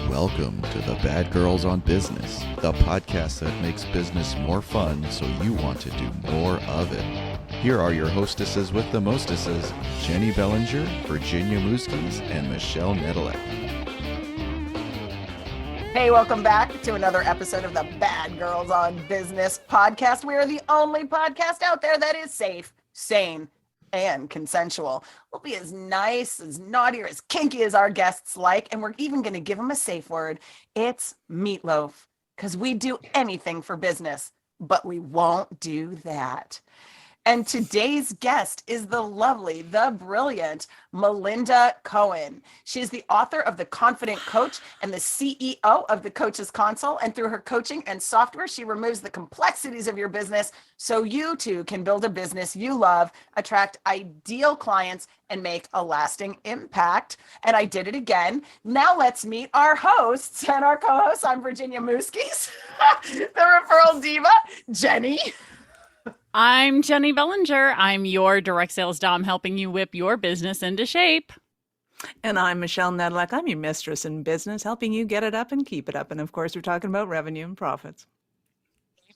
Welcome to the Bad Girls on Business, the podcast that makes business more fun so you want to do more of it. Here are your hostesses with the mostesses, Jenny Bellinger, Virginia Muskies, and Michelle Nedelec. Hey, welcome back to another episode of the Bad Girls on Business podcast. We are the only podcast out there that is safe, sane, and consensual. We'll be as nice, as naughty, or as kinky as our guests like, and we're even going to give them a safe word. It's meatloaf, because we do anything for business, but we won't do that. And today's guest is the lovely, the brilliant Melinda Cohan. She's the author of The Confident Coach and the CEO of the Coach's Console. And through her coaching and software, she removes the complexities of your business so you too can build a business you love, attract ideal clients, and make a lasting impact. And I did it again. Now let's meet our hosts and our co-hosts. I'm Virginia Muskies, the referral diva, Jenny. I'm Jenny Bellinger. I'm your direct sales dom, helping you whip your business into shape. And I'm Michelle Nedelec. I'm your mistress in business, helping you get it up and keep it up. And of course, we're talking about revenue and profits.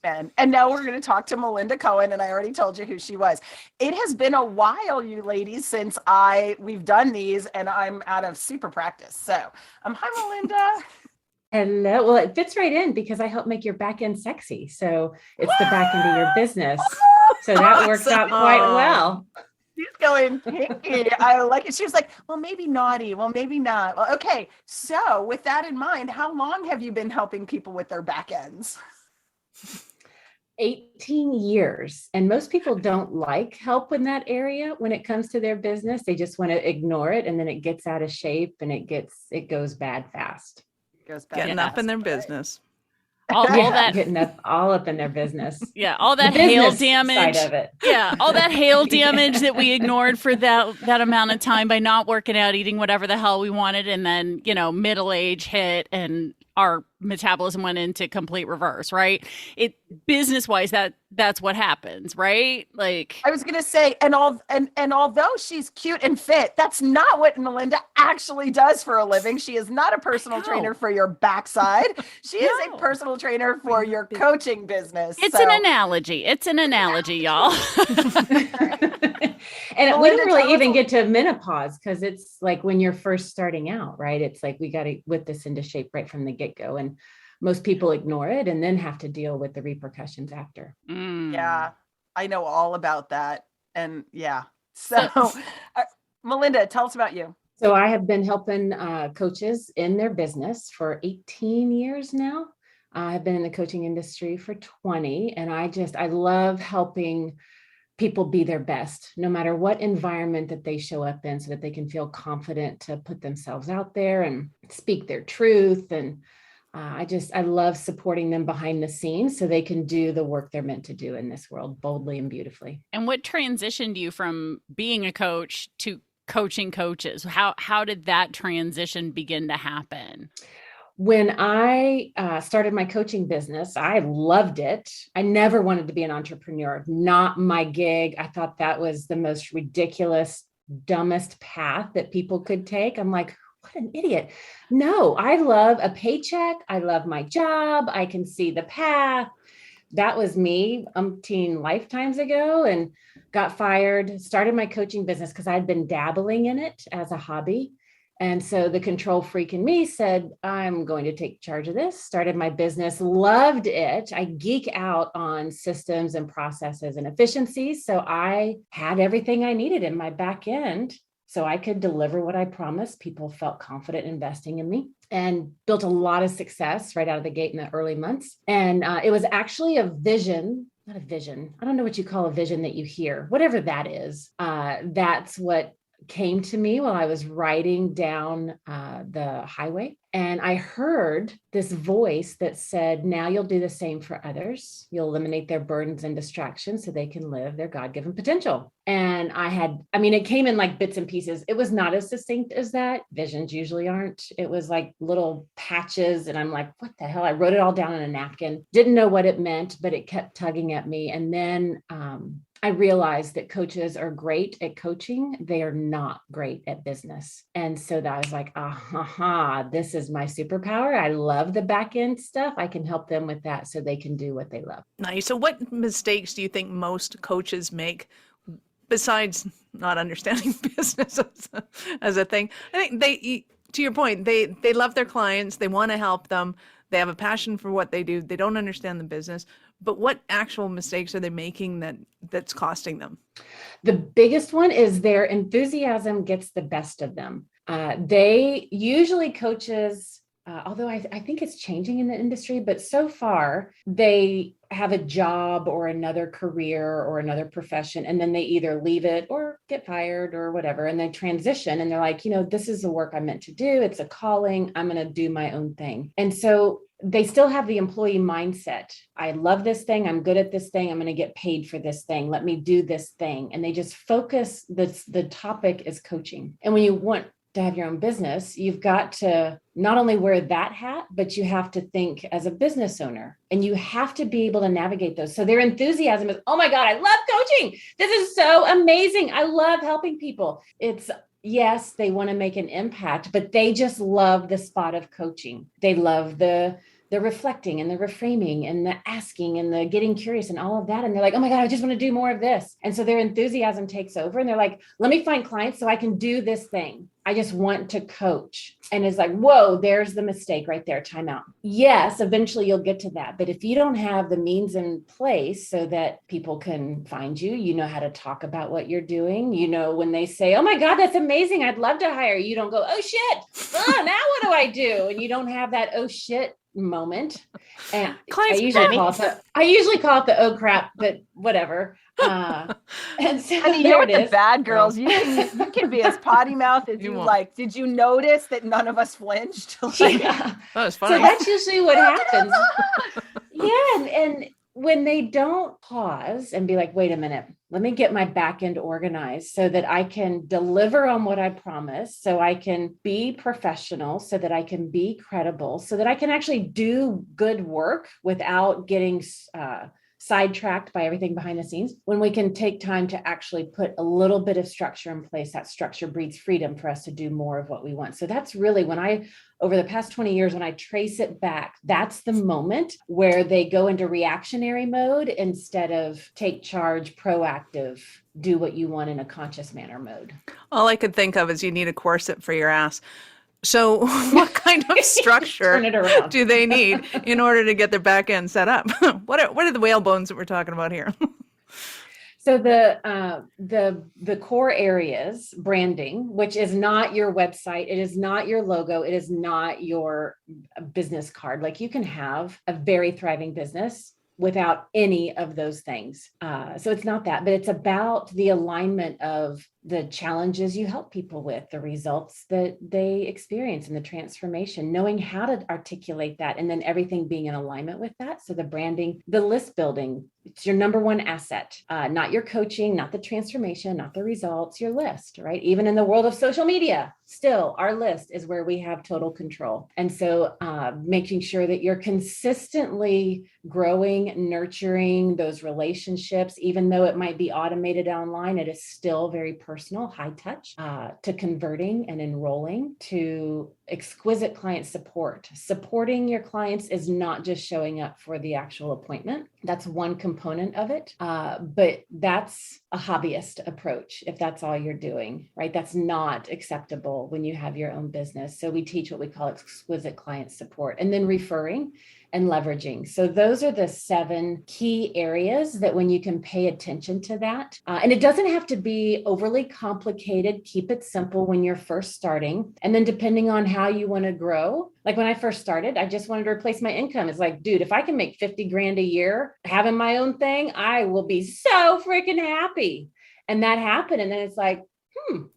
Amen. And now we're going to talk to Melinda Cohan, and I already told you who she was. It has been a while, you ladies, since we've done these, and I'm out of super practice. So, hi, Melinda. Hello. Well, it fits right in because I help make your back end sexy. So it's the back end of your business. So that works out quite well. She's going pinky. I like it. She was like, well, maybe naughty. Well, maybe not. Well, okay. So with that in mind, how long have you been helping people with their back ends? 18 years. And most people don't like help in that area when it comes to their business. They just want to ignore it. And then it gets out of shape and it goes bad fast. Getting up in their business. All that getting up all up in their business. Yeah, all that hail damage. Side of it. Yeah, all that hail damage that we ignored for that amount of time by not working out, eating whatever the hell we wanted, and then, middle age hit and our metabolism went into complete reverse, right? Business wise, that's what happens, right? Like I was gonna say, and although she's cute and fit, that's not what Melinda actually does for a living. She is not a personal trainer for your backside. She is a personal trainer for your coaching business. It's an analogy. It's an analogy, y'all. And we didn't really even get to menopause because it's like when you're first starting out, right? It's like we got to whip this into shape right from the get-go. And most people ignore it and then have to deal with the repercussions after. Yeah, I know all about that. And yeah. So Melinda, tell us about you. So I have been helping coaches in their business for 18 years now. I've been in the coaching industry for 20, and I love helping people be their best, no matter what environment that they show up in, so that they can feel confident to put themselves out there and speak their truth. And I love supporting them behind the scenes so they can do the work they're meant to do in this world boldly and beautifully. And what transitioned you from being a coach to coaching coaches? How did that transition begin to happen? When I started my coaching business, I loved it. I never wanted to be an entrepreneur, not my gig. I thought that was the most ridiculous, dumbest path that people could take. I'm like, what an idiot. No, I love a paycheck. I love my job. I can see the path. That was me umpteen lifetimes ago, and got fired, started my coaching business because I'd been dabbling in it as a hobby. And so the control freak in me said, I'm going to take charge of this, started my business, loved it. I geek out on systems and processes and efficiencies. So I had everything I needed in my back end so I could deliver what I promised. People felt confident investing in me and built a lot of success right out of the gate in the early months. And it was actually a vision. Not a vision. I don't know what you call a vision that you hear, whatever that is. That's what came to me while I was riding down the highway. And I heard this voice that said, now you'll do the same for others. You'll eliminate their burdens and distractions so they can live their God-given potential. And it came in like bits and pieces. It was not as succinct as that. Visions usually aren't. It was like little patches. And I'm like, what the hell? I wrote it all down on a napkin. Didn't know what it meant, but it kept tugging at me. And then I realized that coaches are great at coaching. They are not great at business. And so that I was like, this is my superpower. I love the back end stuff. I can help them with that so they can do what they love. Nice. So what mistakes do you think most coaches make besides not understanding business as a thing? I think to your point, they love their clients. They want to help them. They have a passion for what they do. They don't understand the business. But what actual mistakes are they making that's costing them? The biggest one is their enthusiasm gets the best of them. They usually coaches, although I think it's changing in the industry, but so far they have a job or another career or another profession, and then they either leave it or get fired or whatever, and they transition and they're like, this is the work I'm meant to do. It's a calling. I'm going to do my own thing. And so they still have the employee mindset. I love this thing. I'm good at this thing. I'm going to get paid for this thing. Let me do this thing. And they just focus. The topic is coaching. And when you want to have your own business, you've got to not only wear that hat, but you have to think as a business owner, and you have to be able to navigate those. So their enthusiasm is, oh my God, I love coaching. This is so amazing. I love helping people. Yes, they want to make an impact, but they just love the spot of coaching. They love the reflecting and the reframing and the asking and the getting curious and all of that. And they're like, oh my God, I just want to do more of this. And so their enthusiasm takes over and they're like, let me find clients so I can do this thing. I just want to coach. And it's like, whoa, there's the mistake right there. Time out. Yes, eventually you'll get to that. But if you don't have the means in place so that people can find you, you know how to talk about what you're doing. When they say, oh my God, that's amazing. I'd love to hire you. You don't go, oh shit. Now what do I do? And you don't have that, oh shit moment. And I usually call it the oh crap, but whatever. And so with the bad girls, you can be as potty mouth as you like. Did you notice that none of us flinched? That was funny. So that's usually what happens. And when they don't pause and be like, wait a minute, let me get my back end organized so that I can deliver on what I promise, so I can be professional, so that I can be credible, so that I can actually do good work without getting sidetracked by everything behind the scenes. When we can take time to actually put a little bit of structure in place, that structure breeds freedom for us to do more of what we want. So that's really over the past 20 years, when I trace it back, that's the moment where they go into reactionary mode instead of take charge, proactive, do what you want in a conscious manner mode. All I could think of is you need a corset for your ass. So what kind of structure do they need in order to get their back end set up? What are the whale bones that we're talking about here? So the core areas, branding, which is not your website, it is not your logo, it is not your business card. Like, you can have a very thriving business without any of those things. So it's not that, but it's about the alignment of the challenges you help people with, the results that they experience, and the transformation, knowing how to articulate that, and then everything being in alignment with that. So the branding, the list building, it's your number one asset, not your coaching, not the transformation, not the results, your list, right? Even in the world of social media, still our list is where we have total control. And so making sure that you're consistently growing, nurturing those relationships, even though it might be automated online, it is still very personal, high touch, to converting and enrolling, to exquisite client support. Supporting your clients is not just showing up for the actual appointment. That's one component of it. But that's a hobbyist approach if that's all you're doing, right? That's not acceptable when you have your own business. So we teach what we call exquisite client support, and then referring and leveraging. So those are the 7 key areas that when you can pay attention to that, and it doesn't have to be overly complicated, keep it simple when you're first starting. And then depending on how you want to grow, like when I first started, I just wanted to replace my income. It's like, dude, if I can make 50 grand a year having my own thing, I will be so freaking happy. And that happened. And then it's like,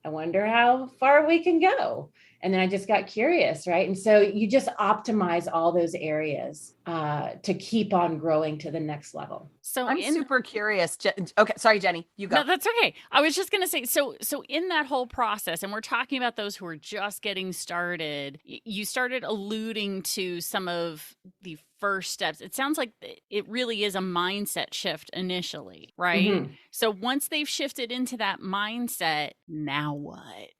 I wonder how far we can go. And then I just got curious, right? And so you just optimize all those areas to keep on growing to the next level. So I'm super curious. Okay, sorry, Jenny, you go. No, that's okay. I was just going to say, so in that whole process, and we're talking about those who are just getting started, you started alluding to some of the first steps. It sounds like it really is a mindset shift initially, right? Mhm. So once they've shifted into that mindset, now what?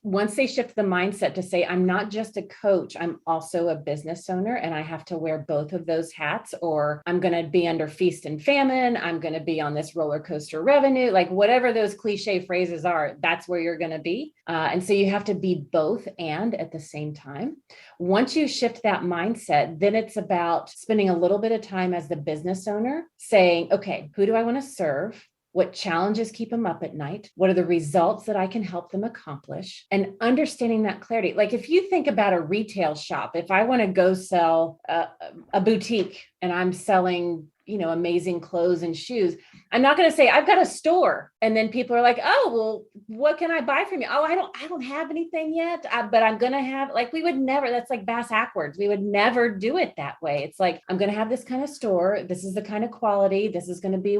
Once they shift the mindset to say, I'm not just a coach, I'm also a business owner, and I have to wear both of those hats, or I'm going to be under feast and famine. I'm going to be on this roller coaster revenue, like whatever those cliche phrases are, that's where you're going to be. And so you have to be both and at the same time. Once you shift that mindset, then it's about spending a little bit of time as the business owner saying, okay, who do I want to serve? What challenges keep them up at night? What are the results that I can help them accomplish? And understanding that clarity. Like if you think about a retail shop, if I want to go sell a boutique and I'm selling, amazing clothes and shoes, I'm not going to say I've got a store. And then people are like, oh, well, what can I buy from you? Oh, I don't have anything yet, but I'm going to have, like, we would never, that's like bass backwards. We would never do it that way. It's like, I'm going to have this kind of store. This is the kind of quality. This is going to be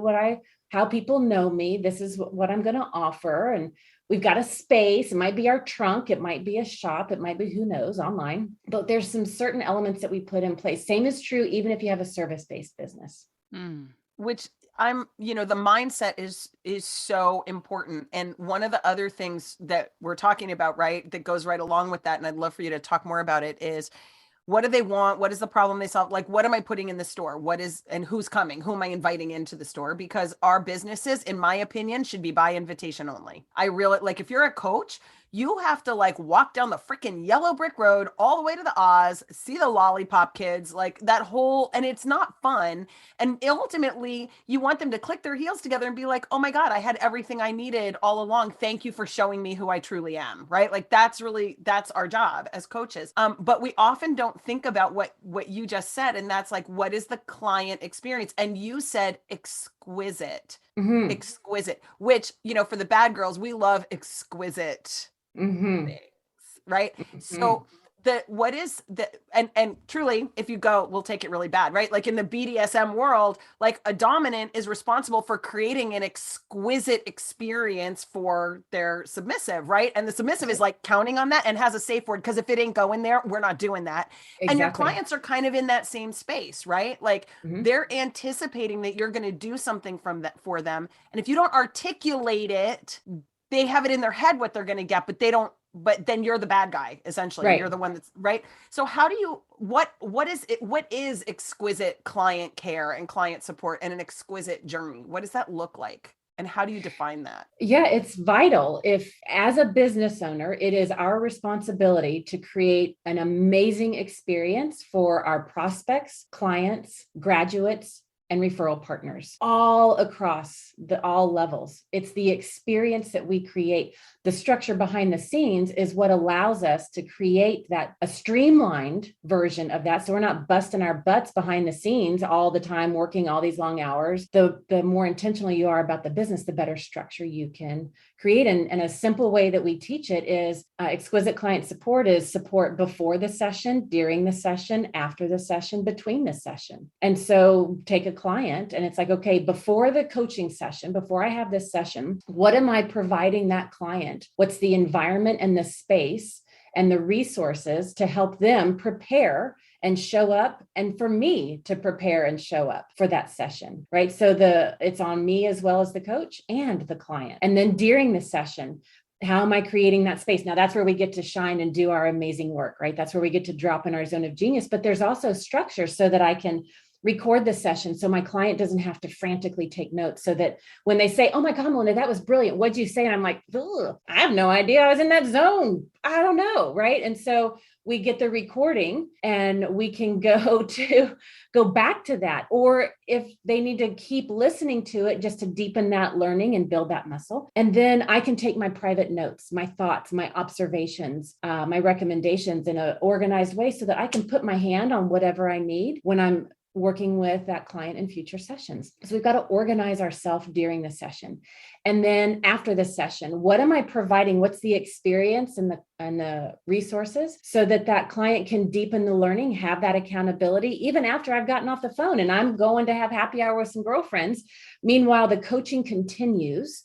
how people know me. This is what I'm going to offer. And we've got a space. It might be our trunk. It might be a shop. It might be, who knows, online. But there's some certain elements that we put in place. Same is true, even if you have a service-based business. Which the mindset is so important. And one of the other things that we're talking about, right, that goes right along with that, and I'd love for you to talk more about it, is what do they want? What is the problem they solve? Like, what am I putting in the store? And who's coming? Who am I inviting into the store? Because our businesses, in my opinion, should be by invitation only. I really, like, if you're a coach, you have to like walk down the freaking yellow brick road all the way to the Oz, see the lollipop kids, like that whole, and it's not fun. And ultimately you want them to click their heels together and be like, oh my God, I had everything I needed all along. Thank you for showing me who I truly am. Right. Like that's our job as coaches. But we often don't think about what you just said. And that's like, what is the client experience? And you said exquisite, exquisite, which, for the bad girls, we love exquisite things, right? So what is the, and truly, if you go, we'll take it really bad, right? Like in the BDSM world, like a dominant is responsible for creating an exquisite experience for their submissive, right? And the submissive is like counting on that and has a safe word, because if it ain't going there, we're not doing that. Exactly. And your clients are kind of in that same space, right? Like they're anticipating that you're going to do something for them. And if you don't articulate it, they have it in their head what they're going to get, but then you're the bad guy, essentially. Right. You're the one that's right. So how do you, what is exquisite client care and client support and an exquisite journey? What does that look like? And how do you define that? Yeah, it's vital. If as a business owner, it is our responsibility to create an amazing experience for our prospects, clients, graduates, and referral partners all across all levels. It's the experience that we create. The structure behind the scenes is what allows us to create a streamlined version of that. So we're not busting our butts behind the scenes all the time, working all these long hours. The more intentional you are about the business, the better structure you can create. And a simple way that we teach it is exquisite client support is support before the session, during the session, after the session, between the session. And so take a client and it's like, okay, before the coaching session, before I have this session, what am I providing that client? What's the environment and the space and the resources to help them prepare and show up, and for me to prepare and show up for that session, right? So it's on me as well as the coach and the client. And then during the session, how am I creating that space? Now that's where we get to shine and do our amazing work, right? That's where we get to drop in our zone of genius, but there's also structure so that I can record the session so my client doesn't have to frantically take notes, so that when they say, oh my God, Melinda, that was brilliant. What'd you say? And I'm like, I have no idea. I was in that zone. I don't know. Right. And so we get the recording and we can go back to that. Or if they need to keep listening to it just to deepen that learning and build that muscle. And then I can take my private notes, my thoughts, my observations, my recommendations in an organized way so that I can put my hand on whatever I need when I'm working with that client in future sessions. So we've got to organize ourselves during the session. And then after the session, what am I providing? What's the experience and the resources so that that client can deepen the learning, have that accountability, even after I've gotten off the phone and I'm going to have happy hour with some girlfriends. Meanwhile, the coaching continues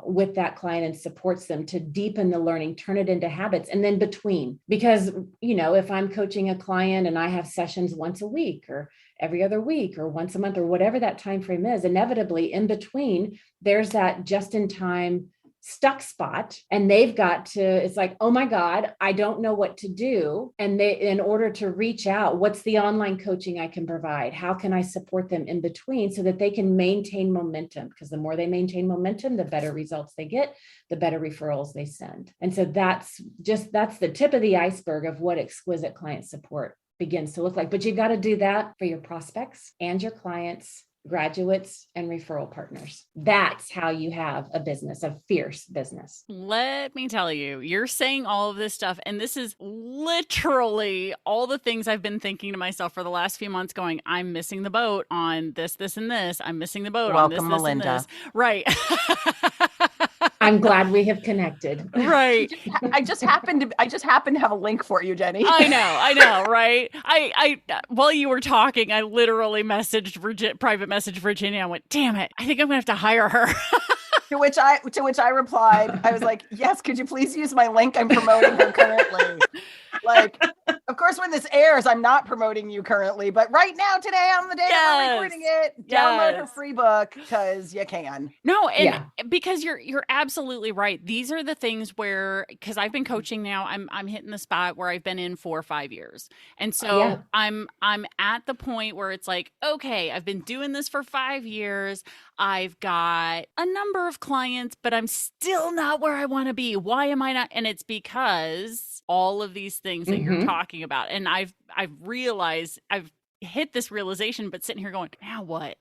with that client and supports them to deepen the learning, turn it into habits. And then between, because, if I'm coaching a client and I have sessions once a week or every other week or once a month or whatever that time frame is, inevitably in between, there's that just in time stuck spot, and they've got to, it's like, oh my God, I don't know what to do. And they, in order to reach out, what's the online coaching I can provide? How can I support them in between so that they can maintain momentum? Because the more they maintain momentum, the better results they get, the better referrals they send. And so that's the tip of the iceberg of what exquisite client support begins to look like. But you've got to do that for your prospects and your clients, graduates, and referral partners. That's how you have a business, a fierce business. Let me tell you, you're saying all of this stuff, and this is literally all the things I've been thinking to myself for the last few months going, I'm missing the boat on this, this, and this. I'm missing the boat on this, Melinda. and this. Right. I'm glad we have connected. Right. I just happened to have a link for you, Jenny. I know, right? I while you were talking, I literally private messaged Virginia. I went, damn it, I think I'm gonna have to hire her. To which I replied, I was like, yes, could you please use my link? I'm promoting her currently. Like, of course, when this airs, I'm not promoting you currently, but right now, today, on the day that we're recording it, download her free book because you can. No, and because you're absolutely right. These are the things where, because I've been coaching now, I'm hitting the spot where I've been in 4 or 5 years, and so I'm at the point where it's like, okay, I've been doing this for 5 years. I've got a number of clients, but I'm still not where I want to be. Why am I not? And it's because all of these things that you're talking about. And I've realized, I've hit this realization, but sitting here going, now what?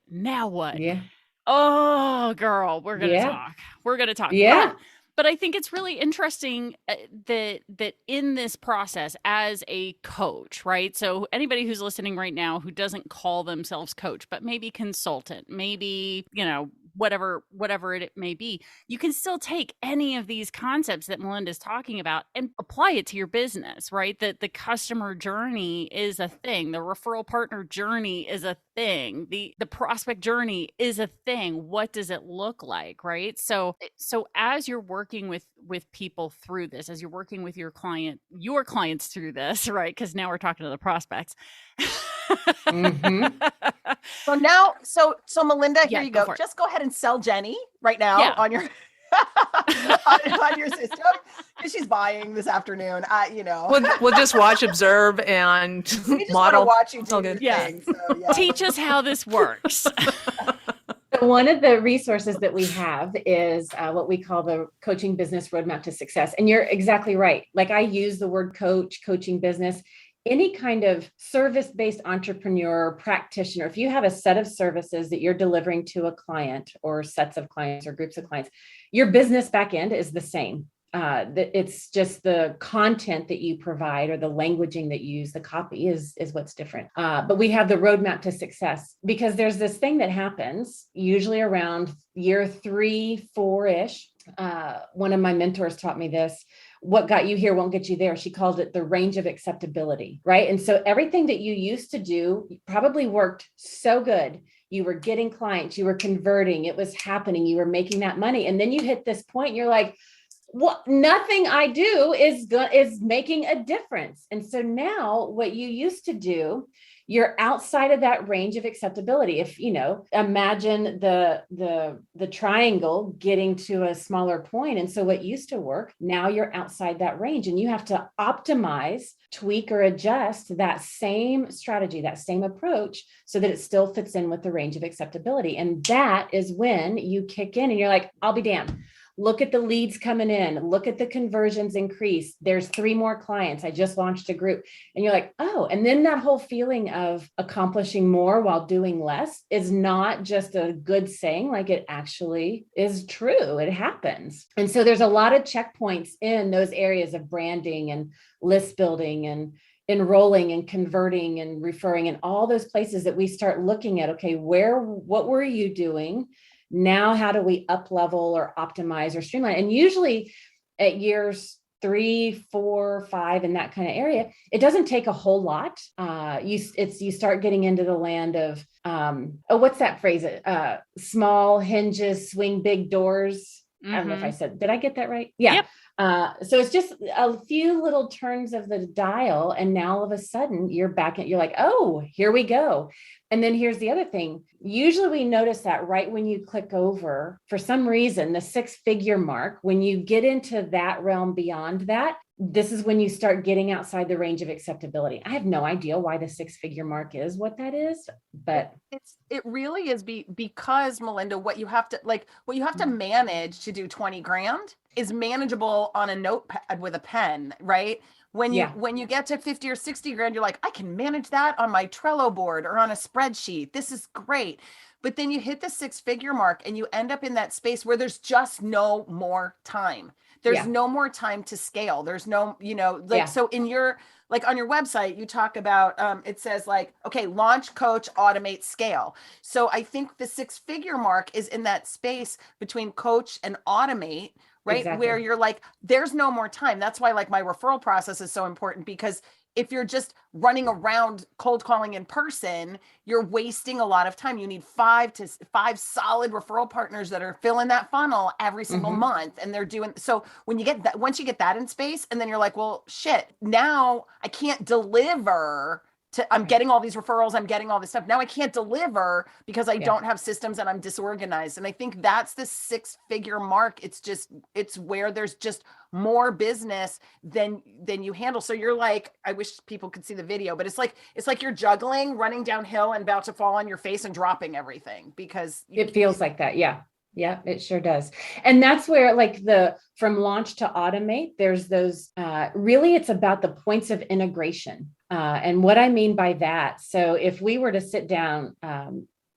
Yeah. Oh, girl, we're going to talk. We're going to talk. Yeah. But I think it's really interesting that in this process as a coach, right? So anybody who's listening right now who doesn't call themselves coach, but maybe consultant, maybe, whatever it may be, you can still take any of these concepts that Melinda's talking about and apply it to your business, right? That the customer journey is a thing. The referral partner journey is a thing. The prospect journey is a thing. What does it look like, right? So as you're working with people through this, as you're working with your clients through this, right? Because now we're talking to the prospects. So now, so Melinda, here you go. Go Just go ahead and sell Jenny right now on your on your system because she's buying this afternoon. We'll just watch, observe, and we just model. Want to watch you do good. your thing, so, Teach us how this works. One of the resources that we have is what we call the Coaching Business Roadmap to Success. And you're exactly right. Like, I use the word coaching business. Any kind of service-based entrepreneur, practitioner, if you have a set of services that you're delivering to a client or sets of clients or groups of clients, your business back end is the same. It's just the content that you provide or the languaging that you use, the copy is what's different. But we have the roadmap to success because there's this thing that happens usually around year 3, 4-ish. One of my mentors taught me this. What got you here won't get you there. She called it the range of acceptability, right? And so everything that you used to do probably worked so good. You were getting clients, you were converting, it was happening, you were making that money. And then you hit this point, and you're like, well, nothing I do is making a difference. And so now what you used to do, you're outside of that range of acceptability. If, imagine the triangle getting to a smaller point. And so what used to work, now you're outside that range and you have to optimize, tweak, or adjust that same strategy, that same approach so that it still fits in with the range of acceptability. And that is when you kick in and you're like, I'll be damned. Look at the leads coming in. Look at the conversions increase. There's 3 more clients. I just launched a group. And you're like, oh, and then that whole feeling of accomplishing more while doing less is not just a good saying, like it actually is true. It happens. And so there's a lot of checkpoints in those areas of branding and list building and enrolling and converting and referring and all those places that we start looking at, okay, what were you doing? Now, how do we up level or optimize or streamline? And usually at years 3, 4, 5 in that kind of area, it doesn't take a whole lot. You start getting into the land of, what's that phrase? Small hinges swing big doors. I don't know if I said, did I get that right? Yeah. Yep. So it's just a few little turns of the dial. And now all of a sudden you're like, oh, here we go. And then here's the other thing. Usually we notice that right when you click over, for some reason, the 6-figure mark, when you get into that realm beyond that, this is when you start getting outside the range of acceptability. I have no idea why the 6-figure mark is what that is, but it really is because, Melinda, what you have to manage to do 20 grand is manageable on a notepad with a pen, right? When you get to 50 or 60 grand, you're like, I can manage that on my Trello board or on a spreadsheet. This is great. But then you hit the 6-figure mark and you end up in that space where there's just no more time. There's no more time to scale. There's no, so in your, like on your website, you talk about, it says like, okay, launch, coach, automate, scale. So I think the 6-figure mark is in that space between coach and automate, right? Exactly. Where you're like, there's no more time. That's why like my referral process is so important, because if you're just running around cold calling in person, you're wasting a lot of time. You need 5 solid referral partners that are filling that funnel every single month. And they're doing, so when you get that, once you get that in space, and then you're like, well, shit, now I can't deliver I'm getting all these referrals. I'm getting all this stuff. Now I can't deliver because I don't have systems and I'm disorganized. And I think that's the 6-figure mark. It's where there's just more business than you handle. So you're like, I wish people could see the video, but it's like you're juggling, running downhill and about to fall on your face and dropping everything because it feels like that. Yeah. Yeah, it sure does. And that's where like from launch to automate, there's those, really it's about the points of integration. And what I mean by that, so if we were to sit down,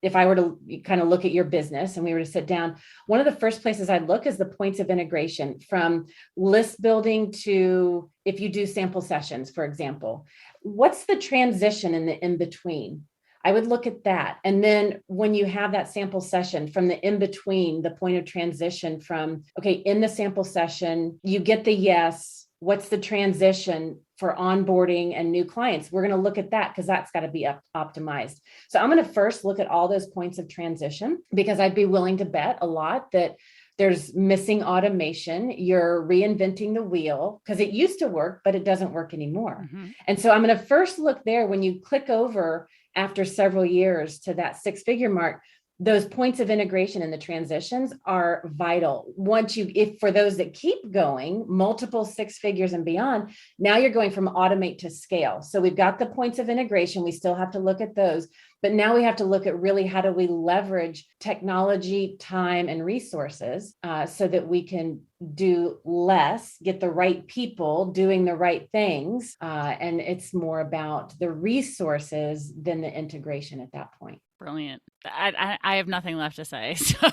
if I were to kind of look at your business and we were to sit down, one of the first places I'd look is the points of integration, from list building to if you do sample sessions, for example, what's the transition in the in-between? I would look at that. And then when you have that sample session, from the in-between, the point of transition from, okay, in the sample session, you get the yes, what's the transition for onboarding and new clients? We're going to look at that because that's got to be optimized. So I'm going to first look at all those points of transition, because I'd be willing to bet a lot that there's missing automation. You're reinventing the wheel because it used to work, but it doesn't work anymore. And so I'm going to first look there. When you click over after several years to that 6-figure mark, those points of integration and the transitions are vital. If for those that keep going, multiple 6 figures and beyond, now you're going from automate to scale. So we've got the points of integration. We still have to look at those, but now we have to look at really how do we leverage technology, time, and resources so that we can do less, get the right people doing the right things. And it's more about the resources than the integration at that point. Brilliant. I have nothing left to say. So.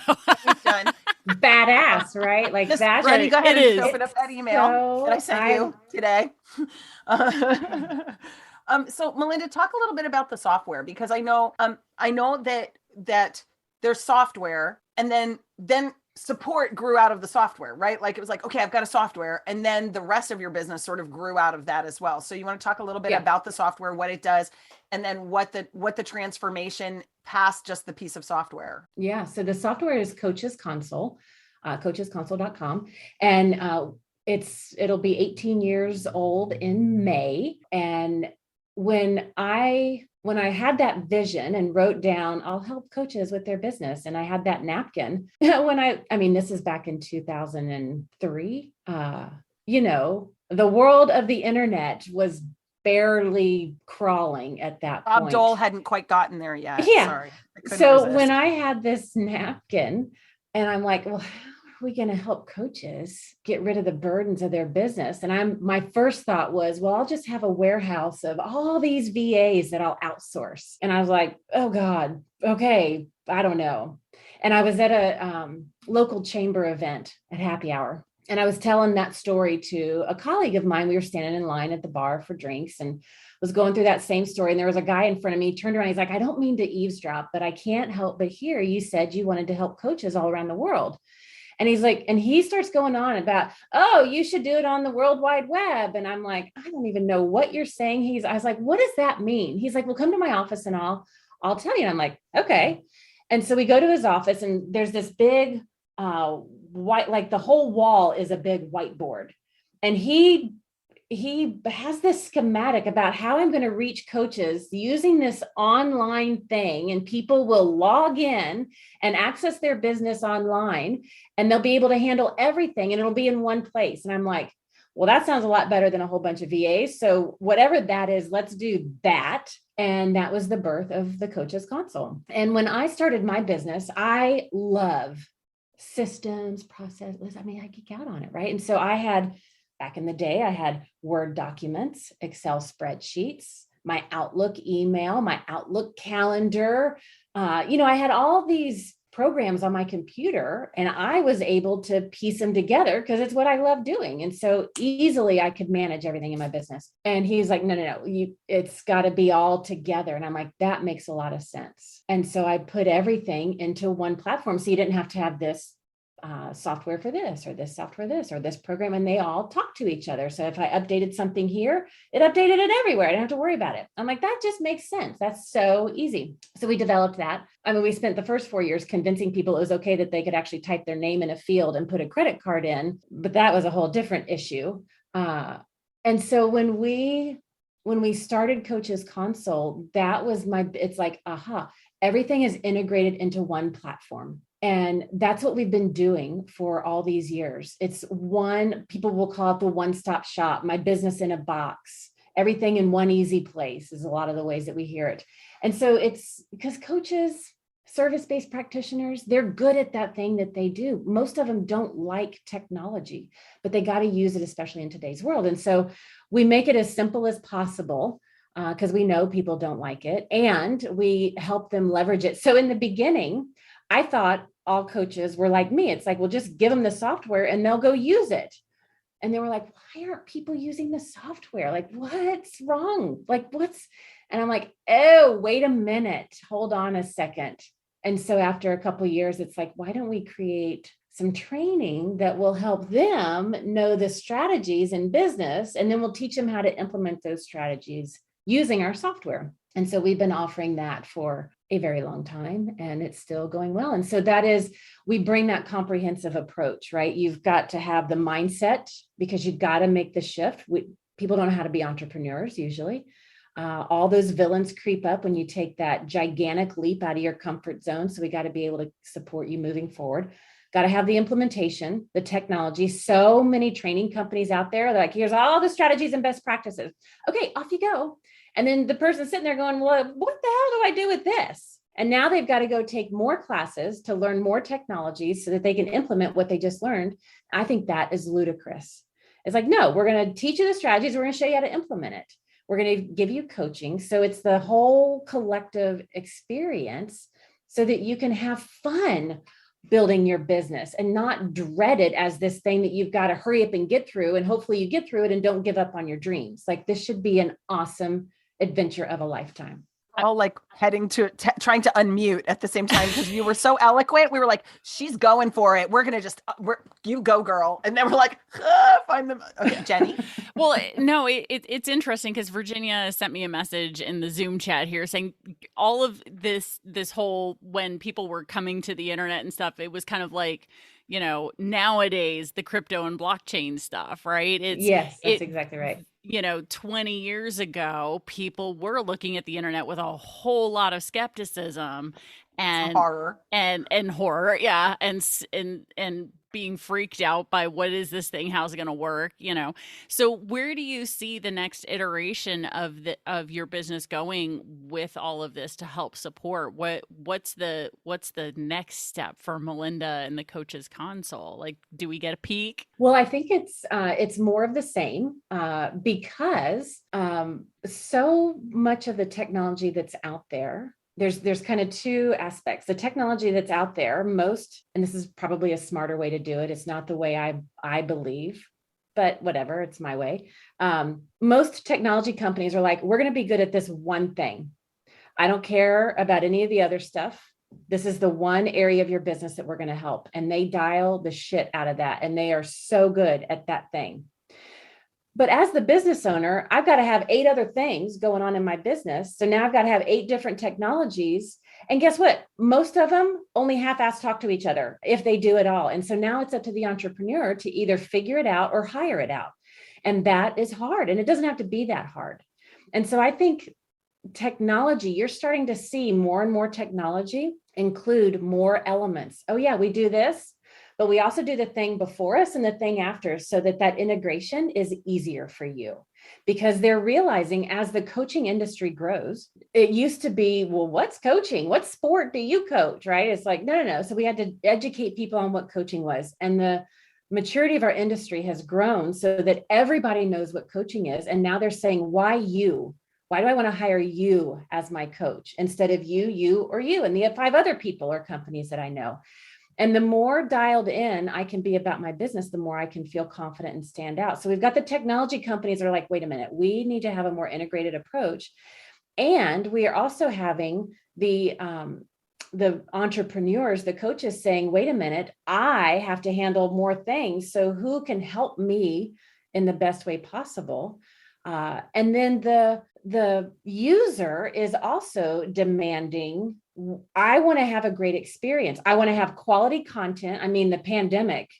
Done. Badass, right? Like that's ready. Go ahead and is. open up that email that I sent you today. So Melinda, talk a little bit about the software, because I know that there's software, and then support grew out of the software, right? Like it was like, okay, I've got a software, and then the rest of your business sort of grew out of that as well. So you want to talk a little bit about the software, what it does, and then what the transformation past just the piece of software. Yeah. So the software is Coaches Console, coachesconsole.com. And it'll be 18 years old in May. And when I had that vision and wrote down, I'll help coaches with their business, and I had that napkin this is back in 2003, the world of the internet was barely crawling at that point. Bob Dole hadn't quite gotten there yet. Yeah. Sorry. So when I had this napkin, and I'm like, well, how are we going to help coaches get rid of the burdens of their business? And my first thought was, well, I'll just have a warehouse of all these VAs that I'll outsource. And I was like, oh God, okay, I don't know. And I was at a local chamber event at happy hour. And I was telling that story to a colleague of mine. We were standing in line at the bar for drinks and was going through that same story. And there was a guy in front of me, he turned around. He's like, I don't mean to eavesdrop, but I can't help but hear you said you wanted to help coaches all around the world. And he's like, and he starts going on about, oh, you should do it on the World Wide Web. And I'm like, I don't even know what you're saying. I was like, what does that mean? He's like, well, come to my office and I'll tell you. And I'm like, okay. And so we go to his office and there's this big white, like the whole wall is a big whiteboard. And he has this schematic about how I'm going to reach coaches using this online thing, and people will log in and access their business online and they'll be able to handle everything and it'll be in one place. And I'm like, well, that sounds a lot better than a whole bunch of VAs. So whatever that is, let's do that. And that was the birth of the Coaches Console. And when I started my business, I love systems, processes. I mean, I geek out on it, right? And so back in the day, I had Word documents, Excel spreadsheets, my Outlook email, my Outlook calendar. I had all these programs on my computer and I was able to piece them together because it's what I love doing. And so easily I could manage everything in my business. And he's like, no, it's got to be all together. And I'm like, that makes a lot of sense. And so I put everything into one platform. So you didn't have to have this software for this or this software, this or this program, and they all talk to each other. So if I updated something here, it updated it everywhere. I didn't have to worry about it. I'm like, that just makes sense. That's so easy. So we developed that. I mean, we spent the first 4 years convincing people it was okay that they could actually type their name in a field and put a credit card in, but that was a whole different issue. And so when we started Coaches Console, that was it's like, everything is integrated into one platform. And that's what we've been doing for all these years. It's people will call it the one-stop shop, my business in a box, everything in one easy place is a lot of the ways that we hear it. And so it's because coaches, service-based practitioners, they're good at that thing that they do. Most of them don't like technology, but they got to use it, especially in today's world. And so we make it as simple as possible because we know people don't like it, and we help them leverage it. So in the beginning, I thought all coaches were like me. It's like, well, just give them the software and they'll go use it. And they were like, why aren't people using the software? Like, what's wrong? And I'm like, oh, wait a minute. Hold on a second. And so after a couple of years, it's like, why don't we create some training that will help them know the strategies in business, and then we'll teach them how to implement those strategies using our software. And so we've been offering that for a very long time, and it's still going well. And so we bring that comprehensive approach, right? You've got to have the mindset because you've got to make the shift. People don't know how to be entrepreneurs usually. All those villains creep up when you take that gigantic leap out of your comfort zone. So we got to be able to support you moving forward. Got to have the implementation, the technology. So many training companies out there, they're like, here's all the strategies and best practices. Okay, off you go. And then the person sitting there going, well, what the hell do I do with this? And now they've got to go take more classes to learn more technologies so that they can implement what they just learned. I think that is ludicrous. It's like, no, we're going to teach you the strategies. We're going to show you how to implement it. We're going to give you coaching. So it's the whole collective experience so that you can have fun building your business and not dread it as this thing that you've got to hurry up and get through. And hopefully you get through it and don't give up on your dreams. Like, this should be an awesome adventure of a lifetime. All like heading to trying to unmute at the same time because you were so eloquent. We were like, she's going for it. We're going to you go, girl. And then we're like, find them. Okay, Jenny. Well, no, it's interesting because Virginia sent me a message in the Zoom chat here saying all of this whole, when people were coming to the internet and stuff, it was kind of like, nowadays the crypto and blockchain stuff, right? Yes, that's exactly right. 20 years ago, people were looking at the internet with a whole lot of skepticism and horror and horror. Yeah. And being freaked out by what is this thing? How's it going to work? So where do you see the next iteration of your business going with all of this to help support? What's the next step for Melinda and the Coaches Console? Like, do we get a peek? Well, I think it's more of the same because so much of the technology that's out there there's kind of two aspects. The technology that's out there, most, and this is probably a smarter way to do it. It's not the way I believe, but whatever, it's my way. Most technology companies are like, we're going to be good at this one thing. I don't care about any of the other stuff. This is the one area of your business that we're going to help. And they dial the shit out of that. And they are so good at that thing. But as the business owner, I've got to have 8 other things going on in my business. So now I've got to have 8 different technologies. And guess what? Most of them only half-ass talk to each other, if they do at all. And so now it's up to the entrepreneur to either figure it out or hire it out. And that is hard. And it doesn't have to be that hard. And so I think technology, you're starting to see more and more technology include more elements. Oh yeah, we do this, but we also do the thing before us and the thing after, so that integration is easier for you, because they're realizing as the coaching industry grows, it used to be, well, what's coaching? What sport do you coach? Right? It's like, no. So we had to educate people on what coaching was. And the maturity of our industry has grown so that everybody knows what coaching is. And now they're saying, why you? Why do I want to hire you as my coach instead of you, or you, and the 5 other people or companies that I know? And the more dialed in I can be about my business, the more I can feel confident and stand out. So we've got the technology companies that are like, wait a minute, we need to have a more integrated approach. And we are also having the entrepreneurs, the coaches saying, wait a minute, I have to handle more things. So who can help me in the best way possible? And then the user is also demanding, I want to have a great experience. I want to have quality content. I mean, the pandemic,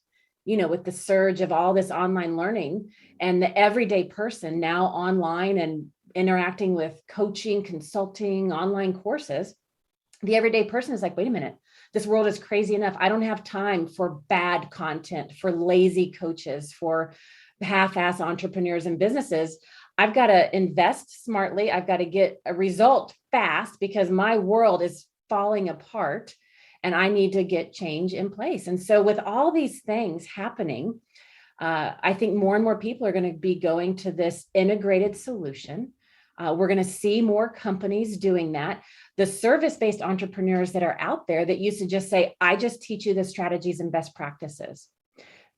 with the surge of all this online learning and the everyday person now online and interacting with coaching, consulting, online courses, the everyday person is like, wait a minute, this world is crazy enough. I don't have time for bad content, for lazy coaches, for half-ass entrepreneurs and businesses. I've got to invest smartly. I've got to get a result fast because my world is falling apart and I need to get change in place. And so with all these things happening, I think more and more people are going to be going to this integrated solution. We're going to see more companies doing that. The service-based entrepreneurs that are out there that used to just say, I just teach you the strategies and best practices.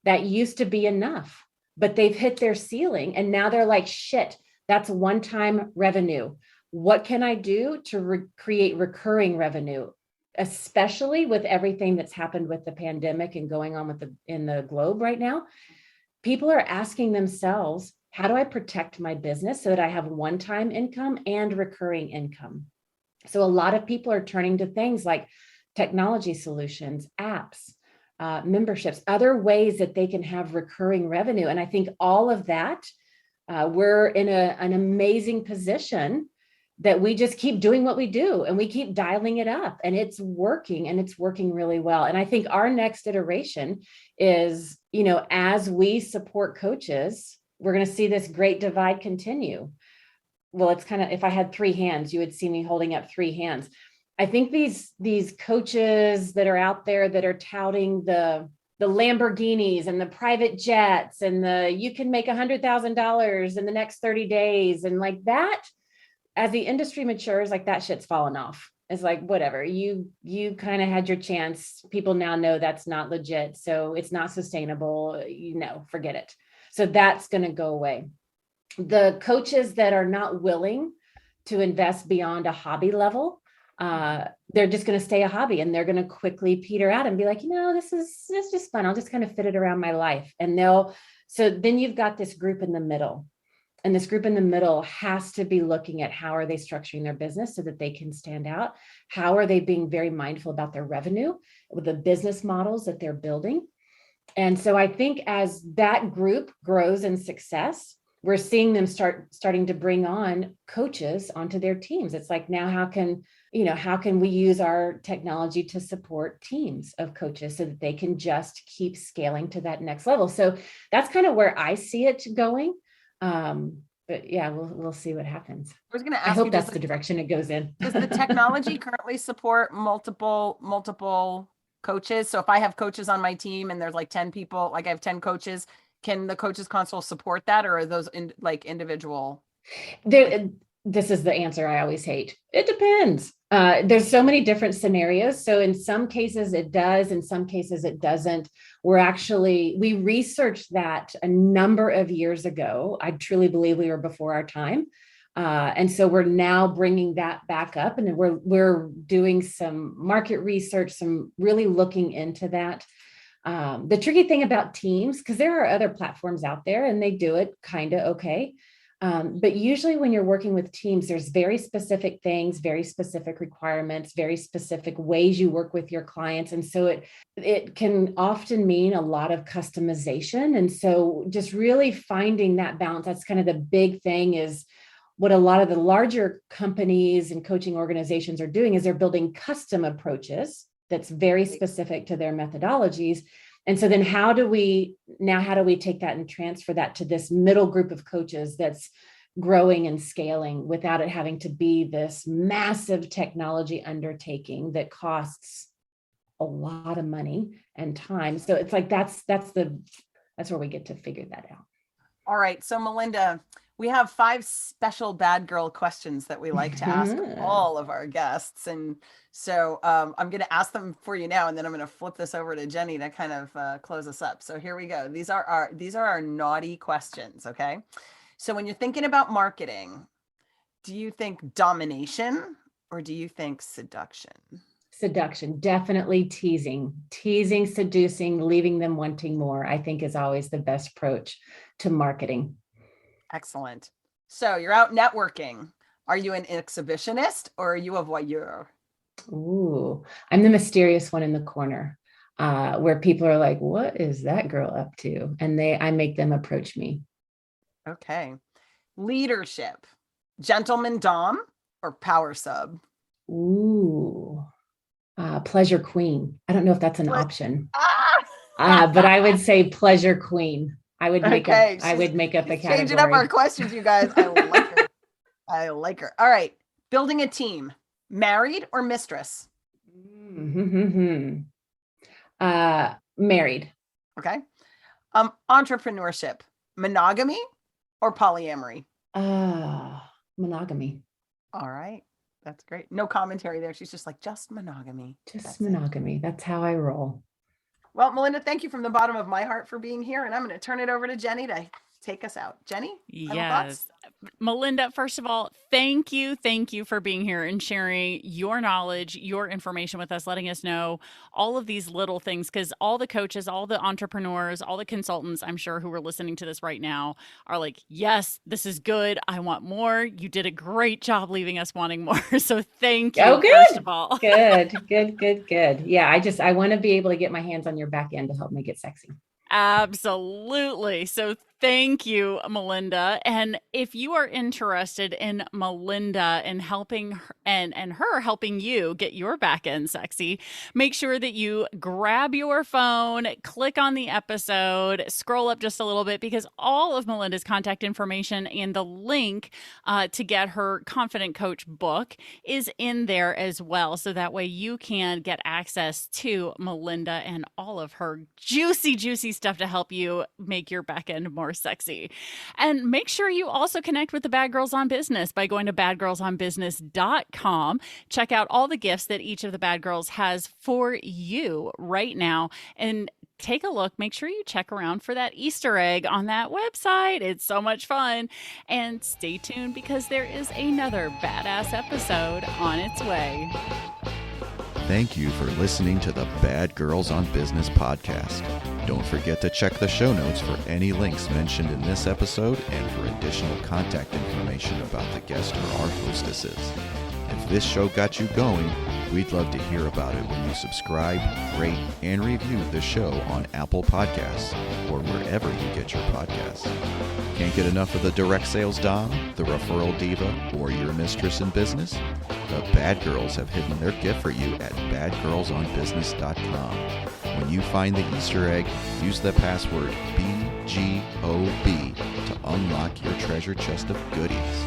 That used to be enough. But they've hit their ceiling and now they're like, shit, that's one-time revenue. What can I do to create recurring revenue, especially with everything that's happened with the pandemic and going on in the globe right now? People are asking themselves, how do I protect my business so that I have one-time income and recurring income? So a lot of people are turning to things like technology solutions, apps, memberships, other ways that they can have recurring revenue. And I think all of that, we're in an amazing position that we just keep doing what we do and we keep dialing it up and it's working really well. And I think our next iteration is, as we support coaches, we're going to see this great divide continue. Well, it's kind of, if I had 3 hands, you would see me holding up 3 hands. I think these coaches that are out there that are touting the Lamborghinis and the private jets and you can make $100,000 in the next 30 days. And like that, as the industry matures, like that shit's fallen off. It's like, whatever, you kind of had your chance. People now know that's not legit. So it's not sustainable, forget it. So that's going to go away. The coaches that are not willing to invest beyond a hobby level, they're just going to stay a hobby and they're going to quickly peter out and be like, this is just fun. I'll just kind of fit it around my life. And so then you've got this group in the middle, and this group in the middle has to be looking at how are they structuring their business so that they can stand out? How are they being very mindful about their revenue with the business models that they're building? And so I think as that group grows in success, we're seeing them starting to bring on coaches onto their teams. It's like, now how can we use our technology to support teams of coaches so that they can just keep scaling to that next level? So that's kind of where I see it going. But yeah, we'll see what happens. I was going to ask I hope you, that's the direction it goes in. Does the technology currently support multiple coaches? So if I have coaches on my team and there's like 10 people, like I have 10 coaches, can the coaches console support that, or are those individual? this is the answer I always hate. It depends. There's so many different scenarios. So in some cases it does, in some cases it doesn't. We researched that a number of years ago. I truly believe we were before our time. And so we're now bringing that back up, and we're doing some market research, some really looking into that. The tricky thing about teams, because there are other platforms out there and they do it kind of okay. But usually when you're working with teams, there's very specific things, very specific requirements, very specific ways you work with your clients. And so it can often mean a lot of customization. And so just really finding that balance, that's kind of the big thing, is what a lot of the larger companies and coaching organizations are doing is they're building custom approaches that's very specific to their methodologies. And so then how do we take that and transfer that to this middle group of coaches that's growing and scaling without it having to be this massive technology undertaking that costs a lot of money and time? So it's like, that's where we get to figure that out. All right. So Melinda, we have 5 special bad girl questions that we like to ask all of our guests. And so I'm going to ask them for you now, and then I'm going to flip this over to Jenny to kind of close us up. So here we go. These are our naughty questions. Okay. So when you're thinking about marketing, do you think domination or do you think seduction? Seduction, definitely teasing, seducing, leaving them wanting more, I think is always the best approach to marketing. Excellent. So you're out networking. Are you an exhibitionist or are you a voyeur? Ooh, I'm the mysterious one in the corner, where people are like, what is that girl up to? And I make them approach me. Okay. Leadership, gentleman dom or power sub? Ooh, pleasure queen. I don't know if that's an option, but I would say pleasure queen. I would make up a category. Changing up our questions, you guys. I like her. All right. Building a team, married or mistress? Married. Okay. Entrepreneurship, monogamy or polyamory? Monogamy. All right. That's great. No commentary there. She's just like, just monogamy. Just monogamy. That's how I roll. Well, Melinda, thank you from the bottom of my heart for being here. And I'm going to turn it over to Jenny to take us out. Jenny? Yes. Melinda, first of all, thank you for being here and sharing your knowledge, your information with us, letting us know all of these little things, because all the coaches, all the entrepreneurs, all the consultants, I'm sure, who are listening to this right now are like, yes, this is good. I want more. You did a great job leaving us wanting more. So thank you. Oh, good. First of all. Good. Yeah, I want to be able to get my hands on your back end to help make it sexy. Absolutely. So thank you, Melinda. And if you are interested in Melinda and helping her, and her helping you get your back end sexy, make sure that you grab your phone, click on the episode, scroll up just a little bit, because all of Melinda's contact information and the link to get her Confident Coach book is in there as well. So that way you can get access to Melinda and all of her juicy stuff to help you make your back end more sexy. And make sure you also connect with the Bad Girls on Business by going to badgirlsonbusiness.com. Check out all the gifts that each of the Bad Girls has for you right now, and take a look. Make sure you check around for that Easter egg on that website. It's so much fun. And stay tuned, because there is another badass episode on its way. Thank you for listening to the Bad Girls on Business podcast. Don't forget to check the show notes for any links mentioned in this episode and for additional contact information about the guest or our hostesses. If this show got you going, we'd love to hear about it when you subscribe, rate, and review the show on Apple Podcasts or wherever you get your podcasts. Can't get enough of the direct sales dom, the referral diva, or your mistress in business? The Bad Girls have hidden their gift for you at badgirlsonbusiness.com. When you find the Easter egg, use the password BGOB to unlock your treasure chest of goodies.